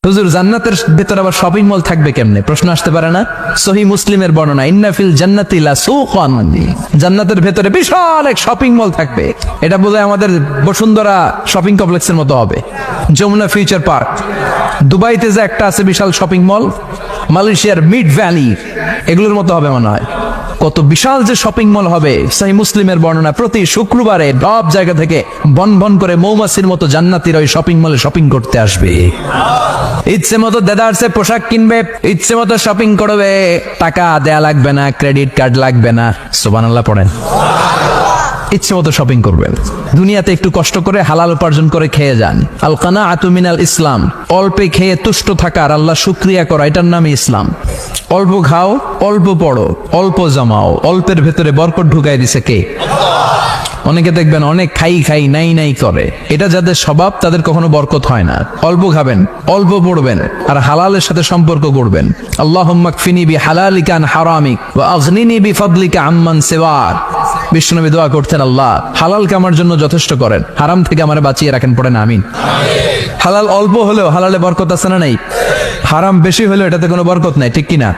হুজুর জান্নাতের ভেতর আবার শপিং মল থাকবে কেমনে? প্রশ্ন আসতে পারে না? সহিহ মুসলিমের বর্ণনা, ইন্না ফিল জান্নাতি লাসুকান, জান্নাতের ভেতরে বিশাল এক শপিং মল থাকবে। এটা বোধহয় আমাদের বসুন্ধরা শপিং কমপ্লেক্সের মতো হবে, যমুনা ফিউচার পার্ক। দুবাইতে যে একটা আছে বিশাল শপিং মল, মালয়েশিয়ার মিড ভ্যালি, এগুলোর মতো হবে মনে হয়। কত বিশাল যে শপিং মল হবে। সহিহ মুসলিমের বর্ণনা, প্রতি শুক্রবারে সব জায়গা থেকে বন বন করে মৌমাছির মতো জান্নাতীরা ওই শপিং মলে শপিং করতে আসবে। ইচ্ছে মতো দেদারসে পোশাক কিনবে, ইচ্ছে মতো শপিং করবে, টাকা দেয়া লাগবে না, ক্রেডিট কার্ড লাগবে না। সুবহানাল্লাহ পড়েন। ইচ্ছে মতো শপিং করবেন। দুনিয়াতে একটু কষ্ট করে হালাল উপার্জন করে খেয়ে যান। আল কানাআতু মিনাল ইসলাম, অল্পে খেয়ে তুষ্ট থাকা আর আল্লাহ শুকরিয়া করা, এটার নামই ইসলাম। অল্প খাও, অল্প পড়ো, অল্প জমাও, অল্পের ভেতরে বরকত ঢুকাই দিছে কে? অনেকে দেখবেন অনেক খাই খাই নাই নাই করে, এটা যাদের স্বভাব তাদের কখনো বরকত হয় না। অল্প খাবেন, অল্প পড়বেন, আর হালালের সাথে সম্পর্ক করবেন। আল্লাহুম্মা কফিনি বিহালালিকা আন হারামিক ওয়া আগনিনি বিফাদলিকা আম্মান সিওয়াক। বিশ্বনবী দোয়া করতেন, আল্লাহ হালালকে আমার জন্য যথেষ্ট করেন, হারাম থেকে আমারে বাঁচিয়ে রাখেন। পড়েন আমিন। হালাল অল্প হলেও হালালে বরকত আছে না নাই? হারাম বেশি হলেও এটাতে কোনো বরকত নাই, ঠিক কিনা?